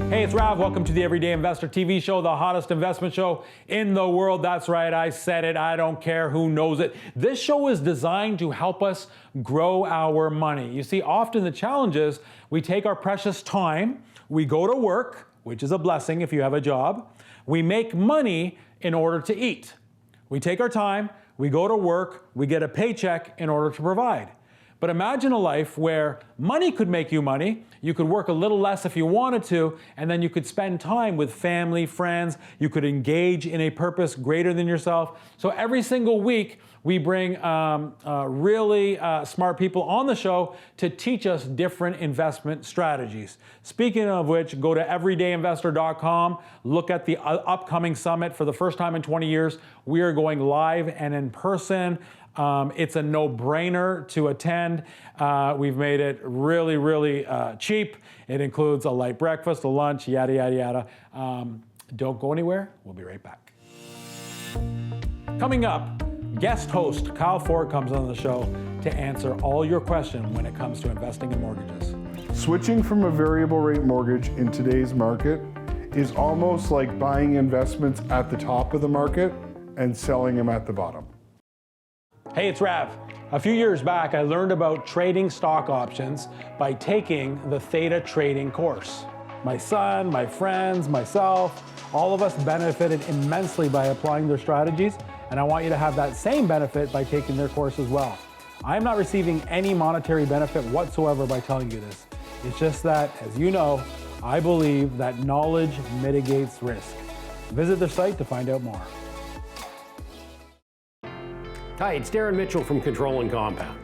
Hey, it's Rav. Welcome to the Everyday Investor TV show, the hottest investment show in the world. That's right, I said it. I don't care who knows it. This show is designed to help us grow our money. You see, often the challenge is we take our precious time, we go to work, which is a blessing if you have a job. We make money in order to eat. We take our time, we go to work, we get a paycheck in order to provide. But imagine a life where money could make you money, you could work a little less if you wanted to, and then you could spend time with family, friends, you could engage in a purpose greater than yourself. So every single week, we bring really smart people on the show to teach us different investment strategies. Speaking of which, go to everydayinvestor.com, look at the upcoming summit. For the first time in 20 years, we are going live and in person. It's a no-brainer to attend. We've made it really, really cheap. It includes a light breakfast, a lunch, yada, yada, yada. Don't go anywhere. We'll be right back. Coming up, guest host Kyle Ford comes on the show to answer all your questions when it comes to investing in mortgages. Switching from a variable rate mortgage in today's market is almost like buying investments at the top of the market and selling them at the bottom. Hey, it's Rav. A few years back, I learned about trading stock options by taking the Theta Trading course. My son, my friends, myself, all of us benefited immensely by applying their strategies, and I want you to have that same benefit by taking their course as well. I'm not receiving any monetary benefit whatsoever by telling you this. It's just that, as you know, I believe that knowledge mitigates risk. Visit their site to find out more. Hi, it's Darren Mitchell from Control and Compound.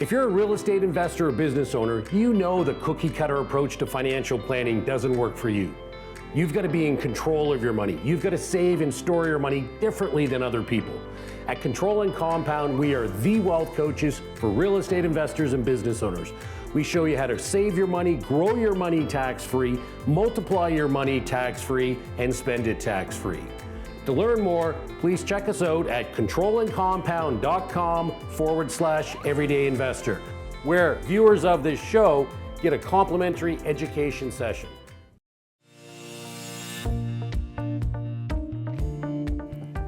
If you're a real estate investor or business owner, you know the cookie cutter approach to financial planning doesn't work for you. You've got to be in control of your money. You've got to save and store your money differently than other people. At Control and Compound, we are the wealth coaches for real estate investors and business owners. We show you how to save your money, grow your money tax-free, multiply your money tax-free, and spend it tax-free. To learn more, please check us out at controlandcompound.com/everydayinvestor, where viewers of this show get a complimentary education session.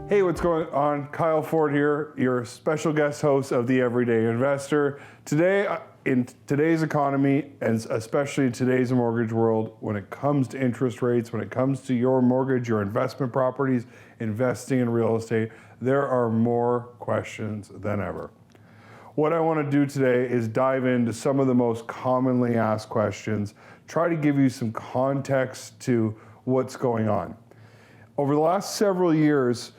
Hey, what's going on? Kyle Ford here, your special guest host of the Everyday Investor. Today, in today's economy, and especially in today's mortgage world, when it comes to interest rates, when it comes to your mortgage, your investment properties, investing in real estate, there are more questions than ever. What I want to do today is dive into some of the most commonly asked questions, try to give you some context to what's going on. Over the last several years,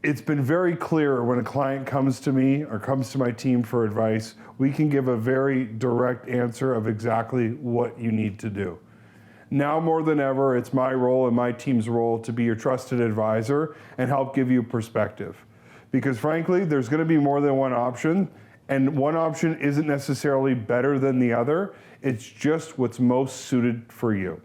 it's been very clear when a client comes to me or comes to my team for advice, we can give a very direct answer of exactly what you need to do. Now more than ever, it's my role and my team's role to be your trusted advisor and help give you perspective. Because frankly, there's going to be more than one option, and one option isn't necessarily better than the other. It's just what's most suited for you.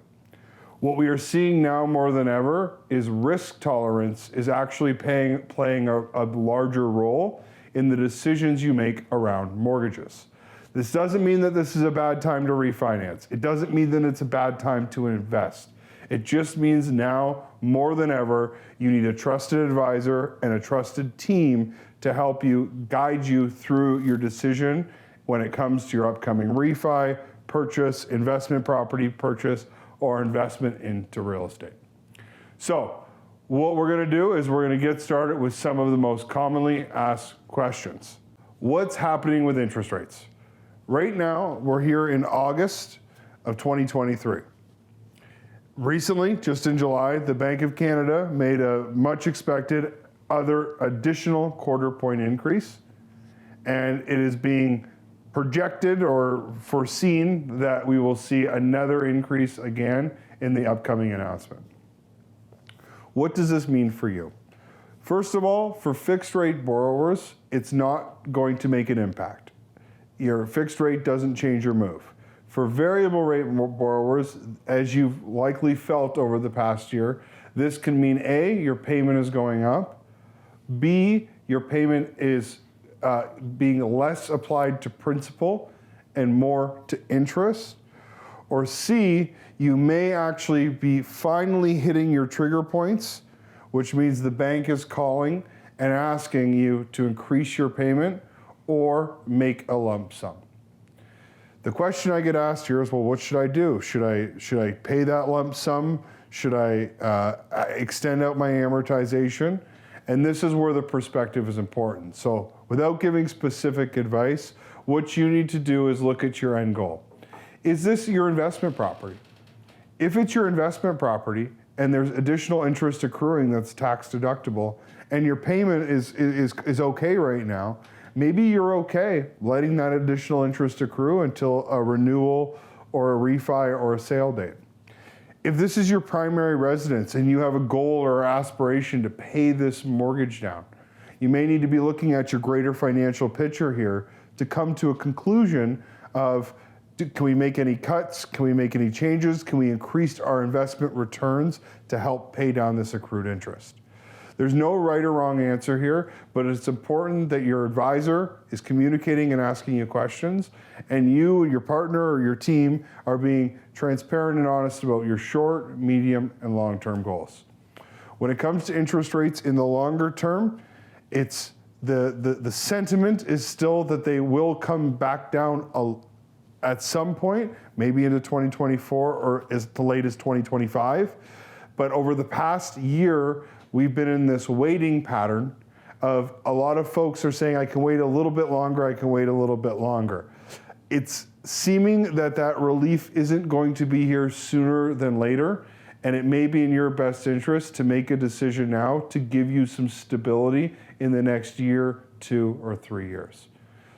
What we are seeing now more than ever is risk tolerance is actually playing a larger role in the decisions you make around mortgages. This doesn't mean that this is a bad time to refinance. It doesn't mean that it's a bad time to invest. It just means now more than ever, you need a trusted advisor and a trusted team to help you guide you through your decision when it comes to your upcoming refi, purchase, investment property purchase, or investment into real estate. So what we're going to do is we're going to get started with some of the most commonly asked questions. What's happening with interest rates? Right now, we're here in August of 2023. Recently, just in July, the Bank of Canada made a much expected other additional quarter point increase, and it is being projected or foreseen that we will see another increase again in the upcoming announcement. What does this mean for you? First of all, for fixed rate borrowers, it's not going to make an impact. Your fixed rate doesn't change your move. For variable rate borrowers, as you've likely felt over the past year, this can mean A, your payment is going up, B, your payment is being less applied to principal, and more to interest. Or C, you may actually be finally hitting your trigger points, which means the bank is calling and asking you to increase your payment or make a lump sum. The question I get asked here is, well, what should I do? Should I pay that lump sum? Should I extend out my amortization? And this is where the perspective is important. So without giving specific advice, what you need to do is look at your end goal. Is this your investment property? If it's your investment property and there's additional interest accruing that's tax deductible and your payment is okay right now, maybe you're okay letting that additional interest accrue until a renewal or a refi or a sale date. If this is your primary residence and you have a goal or aspiration to pay this mortgage down, you may need to be looking at your greater financial picture here to come to a conclusion of, can we make any cuts? Can we make any changes? Can we increase our investment returns to help pay down this accrued interest? There's no right or wrong answer here, but it's important that your advisor is communicating and asking you questions, and you and your partner or your team are being transparent and honest about your short, medium, and long-term goals. When it comes to interest rates in the longer term, it's the sentiment is still that they will come back down at some point, maybe into 2024 or as late as 2025. But over the past year, we've been in this waiting pattern of a lot of folks are saying, I can wait a little bit longer, I can wait a little bit longer. It's seeming that relief isn't going to be here sooner than later, and it may be in your best interest to make a decision now to give you some stability in the next year, 2 or 3 years.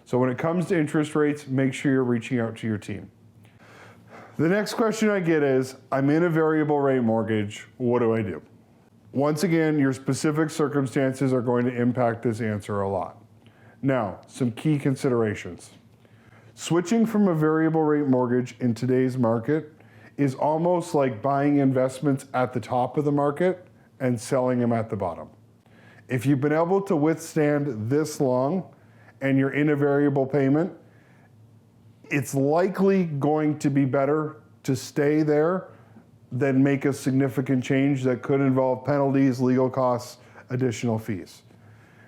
So when it comes to interest rates, make sure you're reaching out to your team. The next question I get is, I'm in a variable rate mortgage, what do I do? Once again, your specific circumstances are going to impact this answer a lot. Now, some key considerations. Switching from a variable rate mortgage in today's market is almost like buying investments at the top of the market and selling them at the bottom. If you've been able to withstand this long and you're in a variable payment, it's likely going to be better to stay there than make a significant change that could involve penalties, legal costs, additional fees.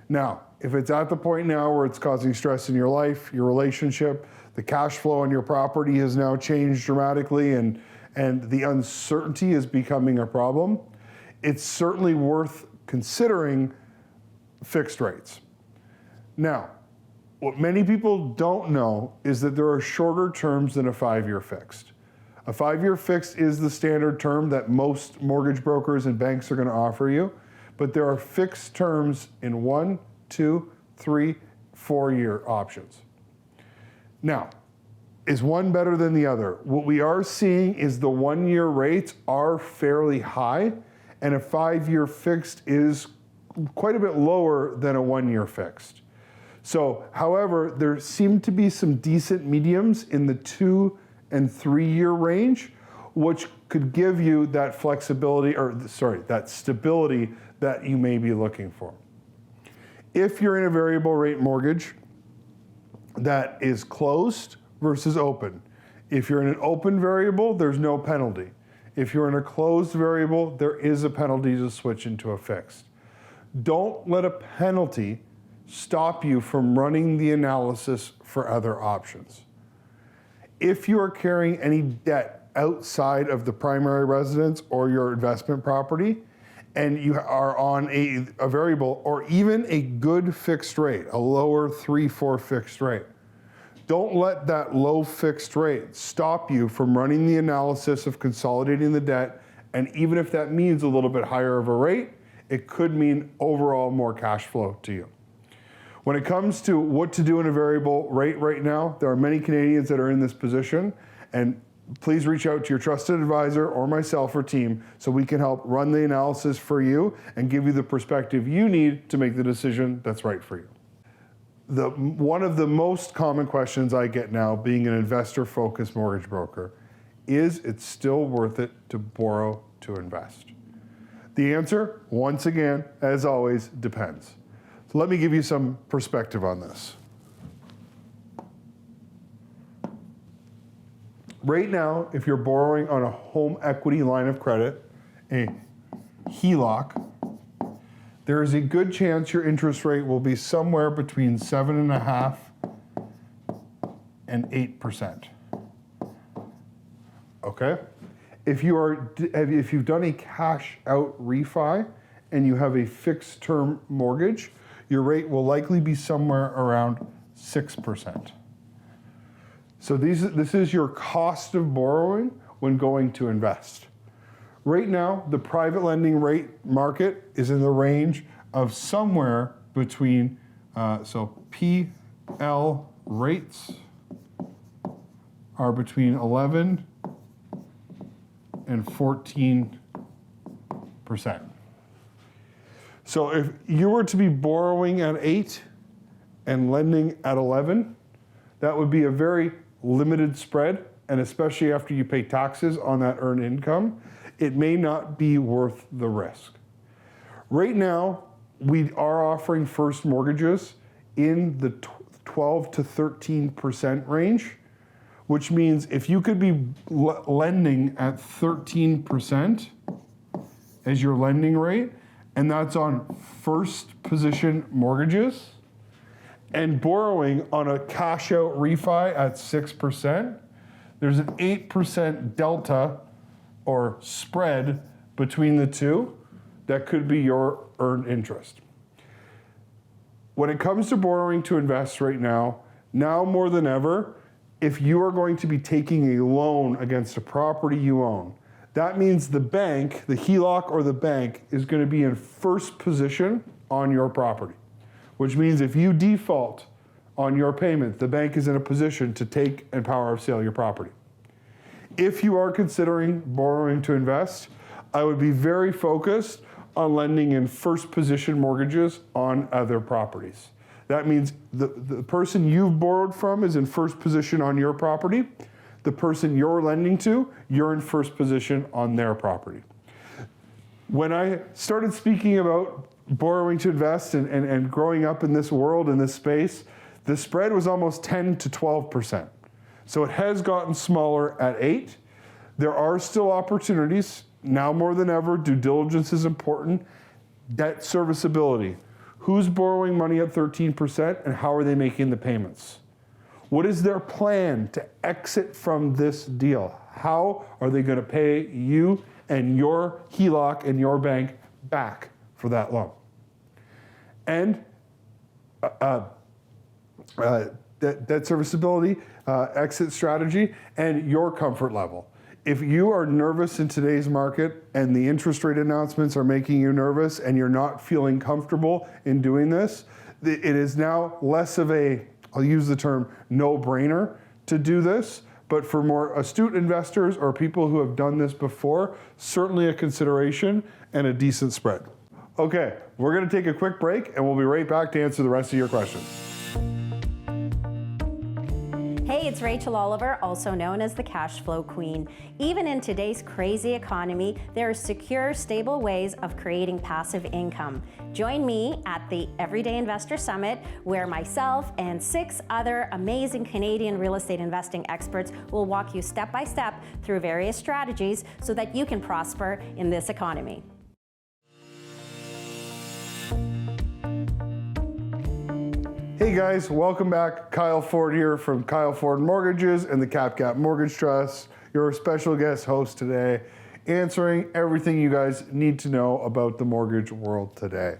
Now, if it's at the point now where it's causing stress in your life, your relationship, the cash flow on your property has now changed dramatically and the uncertainty is becoming a problem, it's certainly worth considering fixed rates. Now, what many people don't know is that there are shorter terms than a 5-year fixed. A 5-year fixed is the standard term that most mortgage brokers and banks are going to offer you, but there are fixed terms in 1, 2, 3, 4-year options. Now, is one better than the other? What we are seeing is the 1-year rates are fairly high, and a 5-year fixed is quite a bit lower than a 1-year fixed. So, however, there seem to be some decent mediums in the 2 and 3-year range, which could give you that flexibility, that stability that you may be looking for. If you're in a variable rate mortgage that is closed versus open, if you're in an open variable, there's no penalty. If you're in a closed variable, there is a penalty to switch into a fixed. Don't let a penalty stop you from running the analysis for other options. If you are carrying any debt outside of the primary residence or your investment property, and you are on a variable or even a good fixed rate, a lower 3-4 fixed rate, don't let that low fixed rate stop you from running the analysis of consolidating the debt, and even if that means a little bit higher of a rate, it could mean overall more cash flow to you. When it comes to what to do in a variable rate right now, there are many Canadians that are in this position, and please reach out to your trusted advisor or myself or team so we can help run the analysis for you and give you the perspective you need to make the decision that's right for you. One of the most common questions I get now, being an investor-focused mortgage broker, is it still worth it to borrow to invest? The answer, once again, as always, depends. So let me give you some perspective on this. Right now, if you're borrowing on a home equity line of credit, a HELOC, there is a good chance your interest rate will be somewhere between 7.5% and 8%. Okay? If you've done a cash out refi and you have a fixed term mortgage, your rate will likely be somewhere around 6%. So this is your cost of borrowing when going to invest. Right now, the private lending rate market is in the range of somewhere between, PL rates are between 11 and 14%. So if you were to be borrowing at 8 and lending at 11, that would be a very limited spread, and especially after you pay taxes on that earned income, it may not be worth the risk. Right now, we are offering first mortgages in the 12 to 13% range, which means if you could be lending at 13% as your lending rate, and that's on first position mortgages, and borrowing on a cash out refi at 6%, there's an 8% delta or spread between the two that could be your earned interest. When it comes to borrowing to invest right now more than ever, if you are going to be taking a loan against a property you own, that means the bank, the HELOC or the bank, is going to be in first position on your property. Which means if you default on your payment, the bank is in a position to take and power of sale your property. If you are considering borrowing to invest, I would be very focused on lending in first position mortgages on other properties. That means the person you've borrowed from is in first position on your property. The person you're lending to, you're in first position on their property. When I started speaking about borrowing to invest and growing up in this world, in this space, the spread was almost 10 to 12%. So it has gotten smaller at 8. There are still opportunities. Now more than ever, due diligence is important. Debt serviceability. Who's borrowing money at 13% and how are they making the payments? What is their plan to exit from this deal? How are they going to pay you and your HELOC and your bank back for that loan? And debt serviceability, exit strategy, and your comfort level. If you are nervous in today's market and the interest rate announcements are making you nervous and you're not feeling comfortable in doing this, it is now less of a, I'll use the term, no-brainer to do this. But for more astute investors or people who have done this before, certainly a consideration and a decent spread. Okay, we're going to take a quick break and we'll be right back to answer the rest of your questions. Hey, it's Rachel Oliver, also known as the Cash Flow Queen. Even in today's crazy economy, there are secure, stable ways of creating passive income. Join me at the Everyday Investor Summit, where myself and 6 other amazing Canadian real estate investing experts will walk you step by step through various strategies so that you can prosper in this economy. Hey guys, welcome back. Kyle Ford here from Kyle Ford Mortgages and the CapGap Mortgage Trust, your special guest host today, answering everything you guys need to know about the mortgage world today.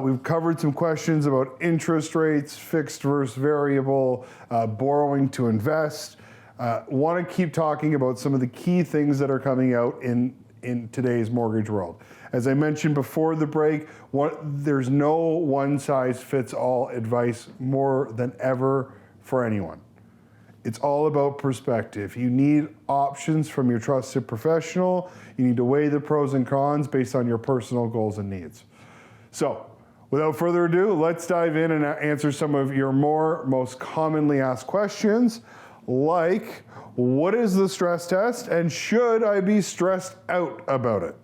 We've covered some questions about interest rates, fixed versus variable, borrowing to invest. Want to keep talking about some of the key things that are coming out in today's mortgage world. As I mentioned before the break, there's no one-size-fits-all advice more than ever for anyone. It's all about perspective. You need options from your trusted professional. You need to weigh the pros and cons based on your personal goals and needs. So, without further ado, let's dive in and answer some of your most commonly asked questions, like, what is the stress test and should I be stressed out about it?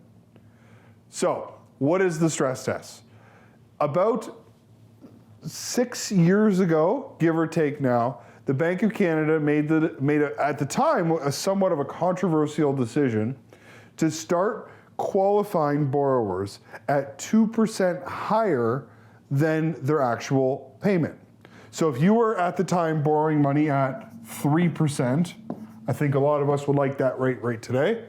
So, what is the stress test? About 6 years ago, give or take now, the Bank of Canada made at the time a somewhat of a controversial decision to start qualifying borrowers at 2% higher than their actual payment. So if you were at the time borrowing money at 3%, I think a lot of us would like that rate right today,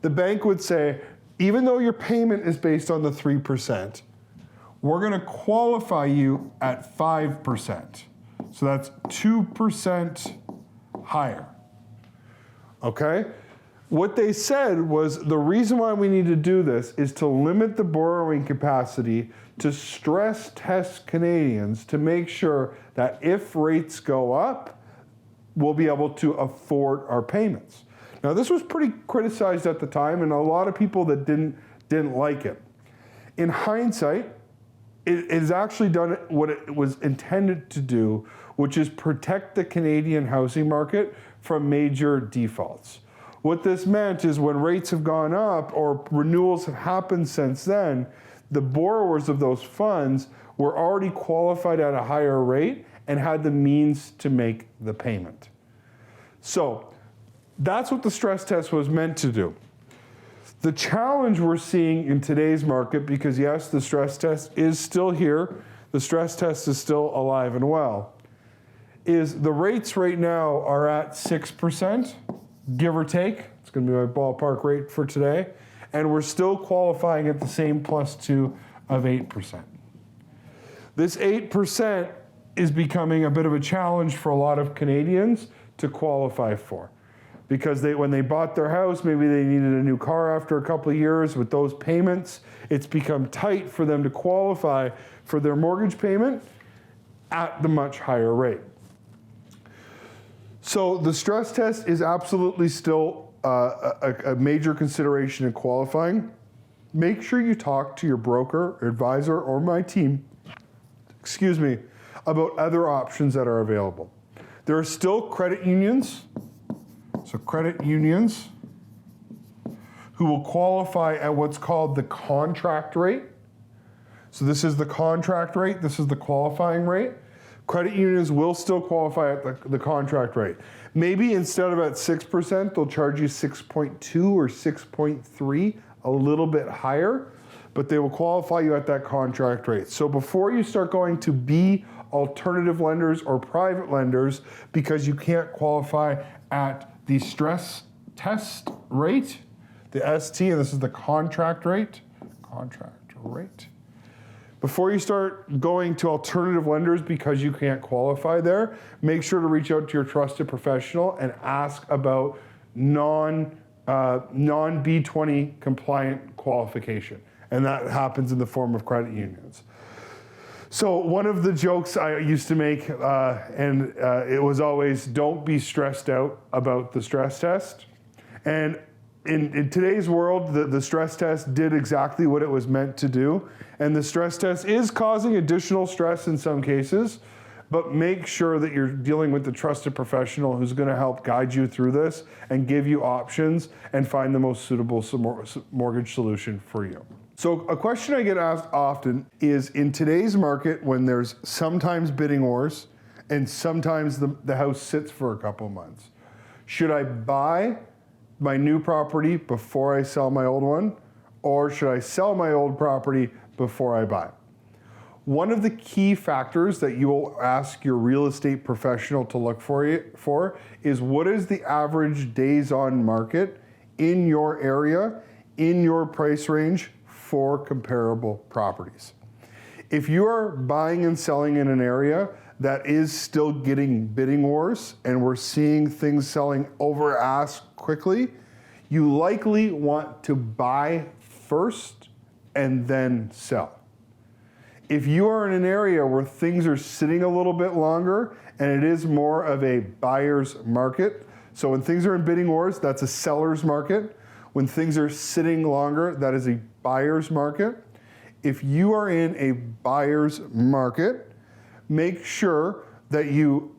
the bank would say, even though your payment is based on the 3%, we're going to qualify you at 5%. So that's 2% higher. Okay? What they said was the reason why we need to do this is to limit the borrowing capacity to stress test Canadians to make sure that if rates go up, we'll be able to afford our payments. Now, this was pretty criticized at the time, and a lot of people that didn't like it. In hindsight, it has actually done what it was intended to do, which is protect the Canadian housing market from major defaults. What this meant is when rates have gone up or renewals have happened since then, the borrowers of those funds were already qualified at a higher rate and had the means to make the payment. So that's what the stress test was meant to do. The challenge we're seeing in today's market, because yes, the stress test is still here, the stress test is still alive and well, is the rates right now are at 6%, give or take. It's going to be my ballpark rate for today. And we're still qualifying at the same +2 of 8%. This 8% is becoming a bit of a challenge for a lot of Canadians to qualify for. Because when they bought their house, maybe they needed a new car after a couple of years. With those payments, it's become tight for them to qualify for their mortgage payment at the much higher rate. So the stress test is absolutely still a major consideration in qualifying. Make sure you talk to your broker, advisor, or my team, about other options that are available. There are still credit unions. So credit unions who will qualify at what's called the contract rate. So this is the contract rate, this is the qualifying rate. Credit unions will still qualify at the contract rate. Maybe instead of at 6%, they'll charge you 6.2 or 6.3, a little bit higher, but they will qualify you at that contract rate. So before you start going to B alternative lenders or private lenders because you can't qualify at the stress test rate, the ST, and this is the contract rate. Before you start going to alternative lenders because you can't qualify there, make sure to reach out to your trusted professional and ask about non-B20 compliant qualification. And that happens in the form of credit unions. So one of the jokes I used to make, it was always, don't be stressed out about the stress test. And in today's world, the stress test did exactly what it was meant to do. And the stress test is causing additional stress in some cases, but make sure that you're dealing with the trusted professional who's going to help guide you through this and give you options and find the most suitable mortgage solution for you. So a question I get asked often is, in today's market, when there's sometimes bidding wars and sometimes the house sits for a couple months, should I buy my new property before I sell my old one, or should I sell my old property before I buy? One of the key factors that you will ask your real estate professional to look for is, what is the average days on market in your area, in your price range, for comparable properties. If you are buying and selling in an area that is still getting bidding wars and we're seeing things selling over ask quickly, you likely want to buy first and then sell. If you are in an area where things are sitting a little bit longer and it is more of a buyer's market, so when things are in bidding wars, that's a seller's market. When things are sitting longer, that is a buyer's market. If you are in a buyer's market, make sure that you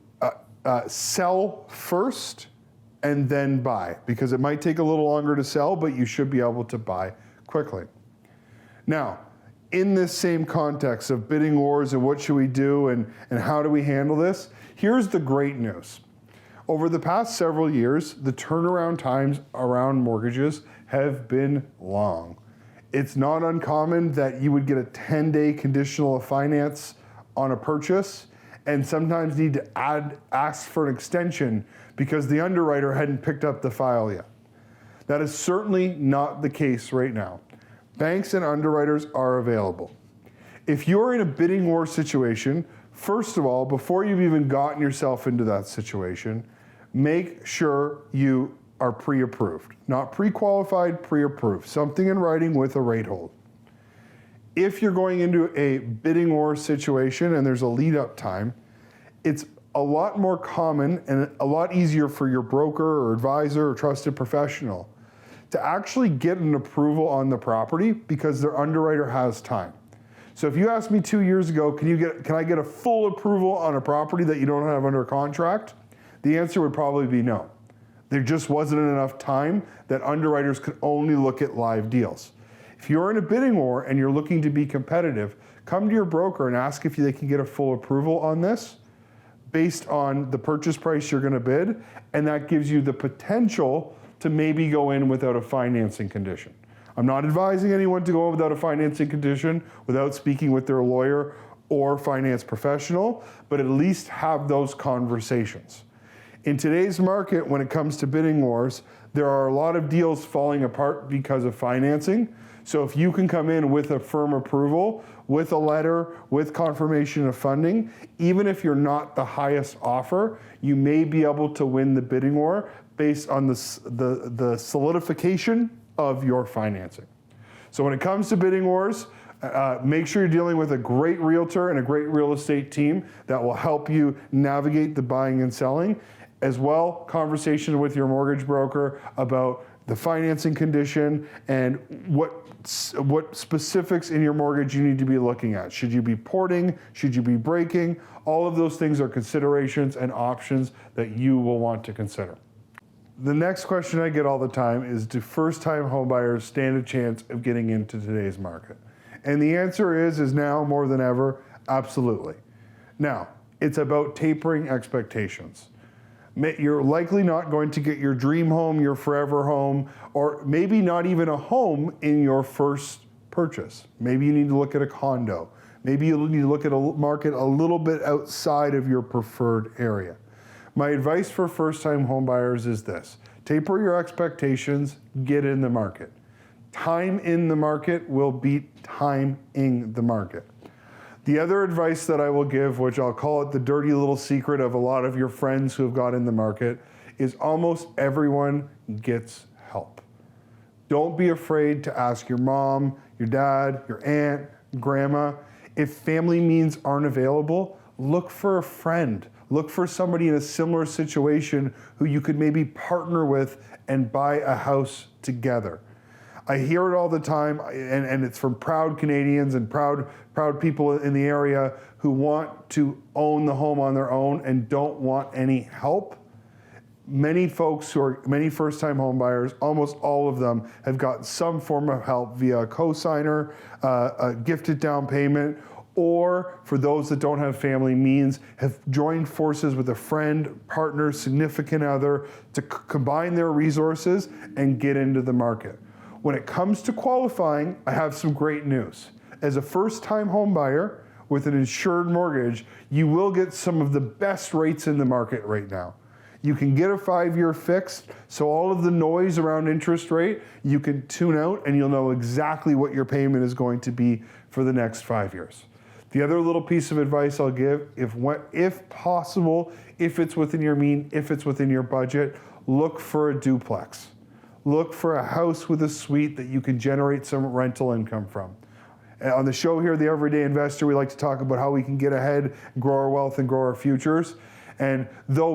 sell first and then buy, because it might take a little longer to sell, but you should be able to buy quickly. Now, in this same context of bidding wars and what should we do and how do we handle this, here's the great news. Over the past several years, the turnaround times around mortgages have been long. It's not uncommon that you would get a 10-day conditional of finance on a purchase and sometimes need to ask for an extension because the underwriter hadn't picked up the file yet. That is certainly not the case right now. Banks and underwriters are available. If you're in a bidding war situation, first of all, before you've even gotten yourself into that situation, make sure you are pre-approved. Not pre-qualified, pre-approved. Something in writing with a rate hold. If you're going into a bidding war situation and there's a lead-up time, it's a lot more common and a lot easier for your broker or advisor or trusted professional to actually get an approval on the property because their underwriter has time. So if you asked me 2 years ago, can I get a full approval on a property that you don't have under contract? The answer would probably be no. There just wasn't enough time that underwriters could only look at live deals. If you're in a bidding war and you're looking to be competitive, come to your broker and ask if they can get a full approval on this based on the purchase price you're going to bid, and that gives you the potential to maybe go in without a financing condition. I'm not advising anyone to go in without a financing condition without speaking with their lawyer or finance professional, but at least have those conversations. In today's market, when it comes to bidding wars, there are a lot of deals falling apart because of financing. So if you can come in with a firm approval, with a letter, with confirmation of funding, even if you're not the highest offer, you may be able to win the bidding war based on the solidification of your financing. So when it comes to bidding wars, make sure you're dealing with a great realtor and a great real estate team that will help you navigate the buying and selling. As well, conversation with your mortgage broker about the financing condition and what specifics in your mortgage you need to be looking at. Should you be porting? Should you be breaking? All of those things are considerations and options that you will want to consider. The next question I get all the time is, do first-time homebuyers stand a chance of getting into today's market? And the answer is now more than ever, absolutely. Now, it's about tapering expectations. You're likely not going to get your dream home, your forever home, or maybe not even a home in your first purchase. Maybe you need to look at a condo. Maybe you need to look at a market a little bit outside of your preferred area. My advice for first-time homebuyers is this: taper your expectations, get in the market. Time in the market will beat time in the market. The other advice that I will give, which I'll call it the dirty little secret of a lot of your friends who have got in the market, is almost everyone gets help. Don't be afraid to ask your mom, your dad, your aunt, grandma. If family means aren't available, look for a friend. Look for somebody in a similar situation who you could maybe partner with and buy a house together. I hear it all the time, and it's from proud Canadians and proud people in the area who want to own the home on their own and don't want any help. Many folks many first-time home buyers, almost all of them, have got some form of help via a cosigner, a gifted down payment, or for those that don't have family means, have joined forces with a friend, partner, significant other to combine their resources and get into the market. When it comes to qualifying, I have some great news. As a first-time home buyer with an insured mortgage, you will get some of the best rates in the market right now. You can get a 5-year fixed, so all of the noise around interest rate, you can tune out and you'll know exactly what your payment is going to be for the next 5 years. The other little piece of advice I'll give, if possible, if it's within your means, if it's within your budget, look for a duplex. Look for a house with a suite that you can generate some rental income from. On the show here, The Everyday Investor, we like to talk about how we can get ahead, grow our wealth, and grow our futures. And though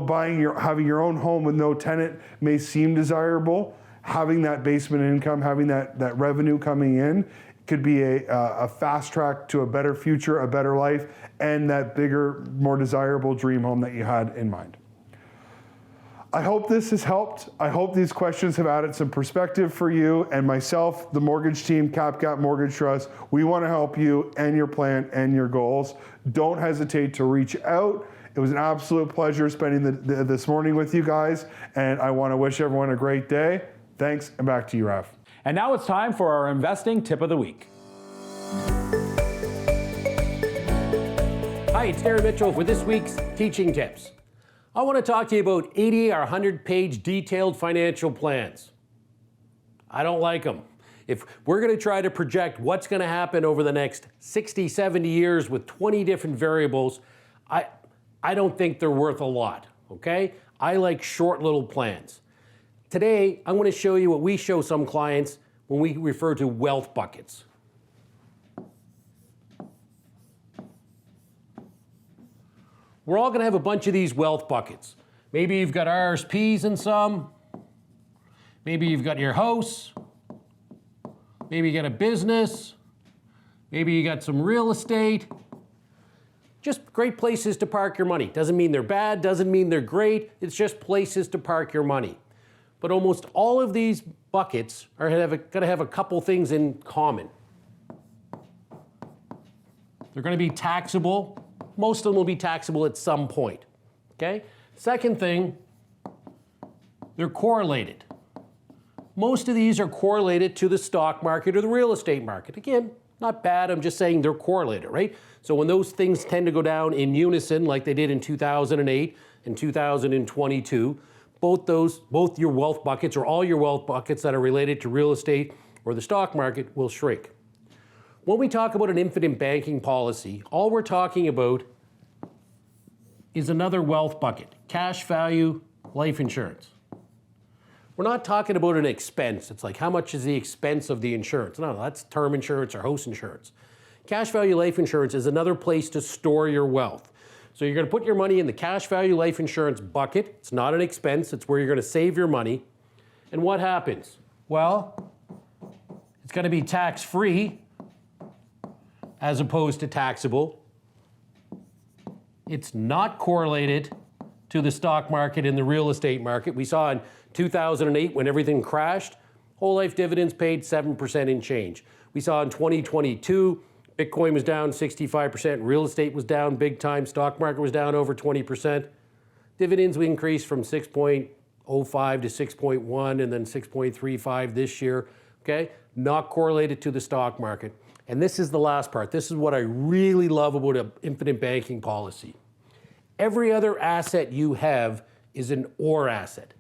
having your own home with no tenant may seem desirable, having that basement income, having that revenue coming in could be a fast track to a better future, a better life, and that bigger, more desirable dream home that you had in mind. I hope this has helped. I hope these questions have added some perspective for you and myself, the mortgage team, CapGap Mortgage Trust. We want to help you and your plan and your goals. Don't hesitate to reach out. It was an absolute pleasure spending this morning with you guys, and I want to wish everyone a great day. Thanks, and back to you, Rav. And now it's time for our investing tip of the week. Hi, it's Darren Mitchell with this week's Teaching Tips. I want to talk to you about 80 or 100-page detailed financial plans. I don't like them. If we're going to try to project what's going to happen over the next 60, 70 years with 20 different variables, I don't think they're worth a lot, okay? I like short little plans. Today, I'm going to show you what we show some clients when we refer to wealth buckets. We're all going to have a bunch of these wealth buckets. Maybe you've got RSPs in some. Maybe you've got your house. Maybe you got a business. Maybe you got some real estate. Just great places to park your money. Doesn't mean they're bad, doesn't mean they're great. It's just places to park your money. But almost all of these buckets are going to have a couple things in common. They're going to be taxable. Most of them will be taxable at some point, okay? Second thing, they're correlated. Most of these are correlated to the stock market or the real estate market. Again, not bad, I'm just saying they're correlated, right? So when those things tend to go down in unison, like they did in 2008 and 2022, both your wealth buckets or all your wealth buckets that are related to real estate or the stock market will shrink. When we talk about an infinite banking policy, all we're talking about is another wealth bucket, cash value life insurance. We're not talking about an expense. It's like, how much is the expense of the insurance? No, that's term insurance or house insurance. Cash value life insurance is another place to store your wealth. So you're going to put your money in the cash value life insurance bucket. It's not an expense. It's where you're going to save your money. And what happens? Well, it's going to be tax-free as opposed to taxable. It's not correlated to the stock market and the real estate market. We saw in 2008 when everything crashed, whole life dividends paid 7% in change. We saw in 2022, Bitcoin was down 65%, real estate was down big time, stock market was down over 20%. Dividends we increased from 6.05 to 6.1 and then 6.35 this year, okay? Not correlated to the stock market. And this is the last part. This is what I really love about an infinite banking policy. Every other asset you have is an or asset.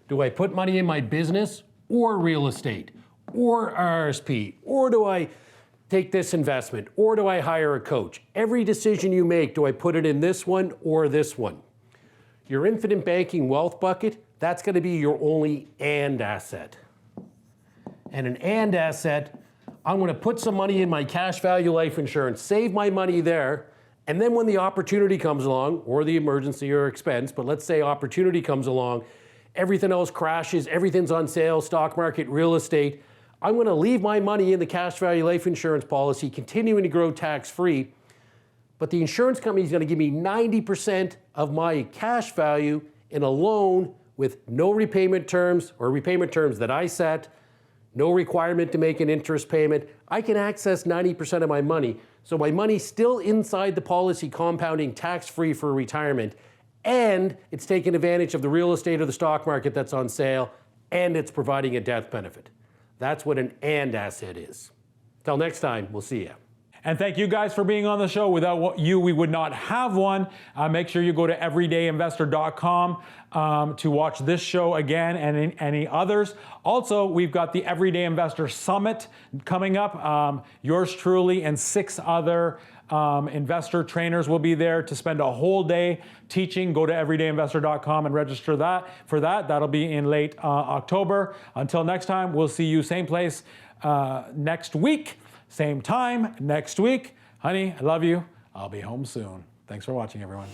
Do I put money in my business or real estate or RSP? Or do I take this investment? Or do I hire a coach? Every decision you make, do I put it in this one or this one? Your infinite banking wealth bucket, that's going to be your only and asset. And an and asset, I'm going to put some money in my cash value life insurance, save my money there, and then when the opportunity comes along, or the emergency or expense, but let's say opportunity comes along, everything else crashes, everything's on sale, stock market, real estate, I'm going to leave my money in the cash value life insurance policy, continuing to grow tax-free, but the insurance company is going to give me 90% of my cash value in a loan with no repayment terms or repayment terms that I set, no requirement to make an interest payment. I can access 90% of my money. So my money's still inside the policy compounding tax-free for retirement, and it's taking advantage of the real estate or the stock market that's on sale, and it's providing a death benefit. That's what an and asset is. Till next time, we'll see you. And thank you guys for being on the show. Without you, we would not have one. Make sure you go to everydayinvestor.com to watch this show again and any others. Also, we've got the Everyday Investor Summit coming up. Yours truly and 6 other investor trainers will be there to spend a whole day teaching. Go to everydayinvestor.com and register for that. That'll be in late October. Until next time, we'll see you same place next week. Same time next week. Honey, I love you. I'll be home soon. Thanks for watching, everyone.